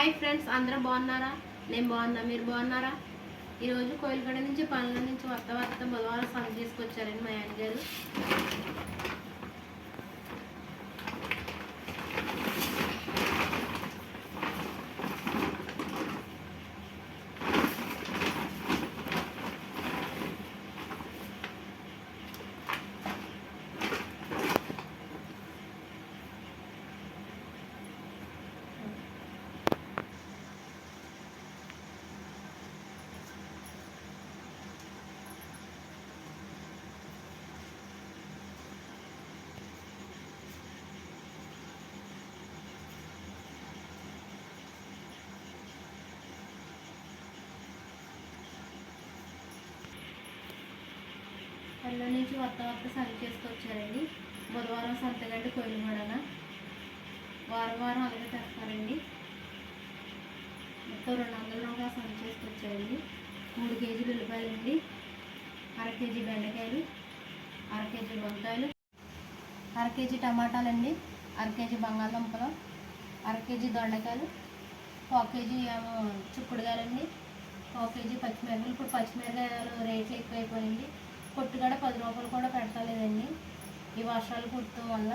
Hi friends, అందరూ బాగున్నారా? నేను బాగున్నా, మీరు బాగున్నారా? ఈరోజు కోయిలగడ నుంచి పనుల నుంచి వత్త బుధవారం సంగ తీసుకొచ్చారండి మా ఆయన గారు. పనుల నుంచి వత్త సంగ చేసుకొచ్చారండి. బుధవారం సంతగండి కోయిలగడన వారం అలాగే తెస్తారండి. మొత్తం 200 రూపాయలు సంగ చేసుకొచ్చారండి. 3 కేజీలు ఉల్లిపాయలండి, 1/2 కేజీ బెండకాయలు, 1/2 కేజీ వంకాయలు, 1/2 కేజీ టమాటాలండి, 1/2 కేజీ బంగాళదుంపలు, 1/2 కేజీ దొండకాయలు, 1/4 కేజీ చిక్కుడుకాయలండి, 1/4 కేజీ పచ్చిమిరపకాయలు. ఇప్పుడు పచ్చిమిరపకాయలు రేట్లు ఎక్కువైపోయింది. పొట్టుగడ 10 రూపాయలు కూడా పెట్టలేదండి ఈ వర్షాలు కుట్టడం వల్ల.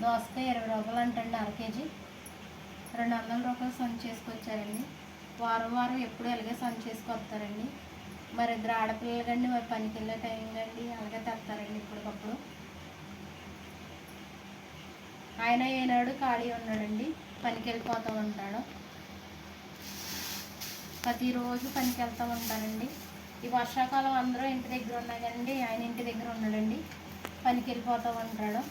దోసకాయ 20 రూపాయలు అంటండి 1/2 కేజీ. 200 రూపాయలు సంచి చేసుకొచ్చారండి. వారం ఎప్పుడు అలాగే సంచి చేసుకొస్తారండి. మరి 2 ఆడపిల్లలు కండి, మరి పనికి వెళ్ళే టైం కండి అలాగే తెస్తారండి ఇప్పటికప్పుడు. ఆయన ఏనాడు ఖాళీ ఉన్నాడండి, పనికి వెళ్ళిపోతూ ఉంటాడు. ప్రతిరోజు పనికి వెళ్తూ ఉంటారండి. ఈ వర్షాకాలం అందరూ ఇంటి దగ్గర ఉన్నా కానీ ఆయన ఇంటి దగ్గర ఉన్నాడండి, పనికి వెళ్ళిపోతూ ఉంటాడు.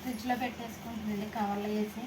ఫ్రిడ్జ్లో పెట్టేసుకుంటుందండి కవర్లో వేసి.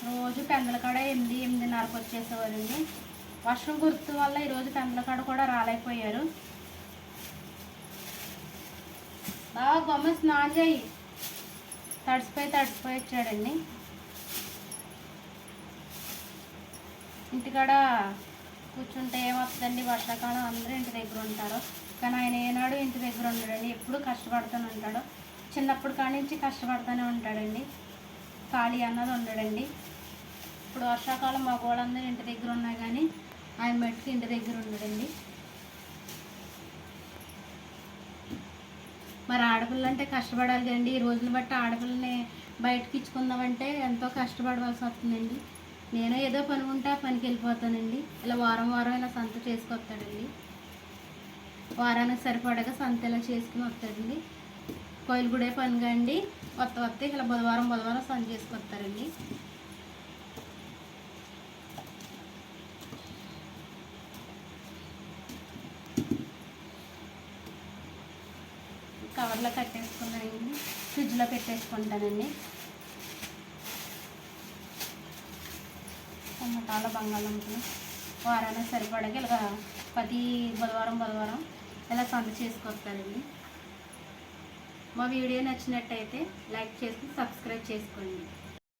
రోజు పెందలకాడ 8-8:30కి వచ్చేసేవారండి. వర్షం గుర్తు వల్ల ఈరోజు పెందలకాడ కూడా రాలేకపోయారు. బాగా గమ్మ స్నానం చేయి, తడిసిపోయి వచ్చాడండి. ఇంటికాడ కూర్చుంటే ఏమవుతుందండి, వర్షాకాలం అందరూ ఇంటి దగ్గర ఉంటారు. కానీ ఆయన ఏనాడు ఇంటి దగ్గర ఉండడండి, ఎప్పుడు కష్టపడుతూనే ఉంటాడు. చిన్నప్పుడు కాడి నుంచి కష్టపడుతూనే ఉంటాడండి, ఖాళీ అన్నది ఉండడండి. ఇప్పుడు వర్షాకాలం మగవాళ్ళందరూ ఇంటి దగ్గర ఉన్నా కానీ ఆయన మట్టుకు ఇంటి దగ్గర ఉండడండి. మరి ఆడపిల్ల అంటే కష్టపడాలి కదండి. ఈ రోజుని బట్టి ఆడపిల్లని బయటకి ఇచ్చుకుందామంటే ఎంతో కష్టపడవలసి వస్తుందండి. నేను ఏదో పని ఉంటే ఆ పనికి వెళ్ళిపోతానండి. ఇలా వారం ఇలా సంత చేసుకొస్తాడండి. వారానికి సరిపడగా సంత ఇలా చేసుకుని వస్తాడండి. కోయిలగూడే పనిగా అండి వత్త ఇలా బుధవారం సంత చేసుకొస్తారండి. కవర్లో కట్టేసుకున్నానండి, ఫ్రిడ్జ్లో పెట్టేసుకుంటానండి. టమాటాలు, బంగాళదుంపలు వారానికి సరిపడగా ఇలా ప్రతి బుధవారం ఇలా సంత చేసుకొస్తానండి. మా వీడియో నచ్చినట్టయితే లైక్ చేసి సబ్స్క్రైబ్ చేసుకోండి.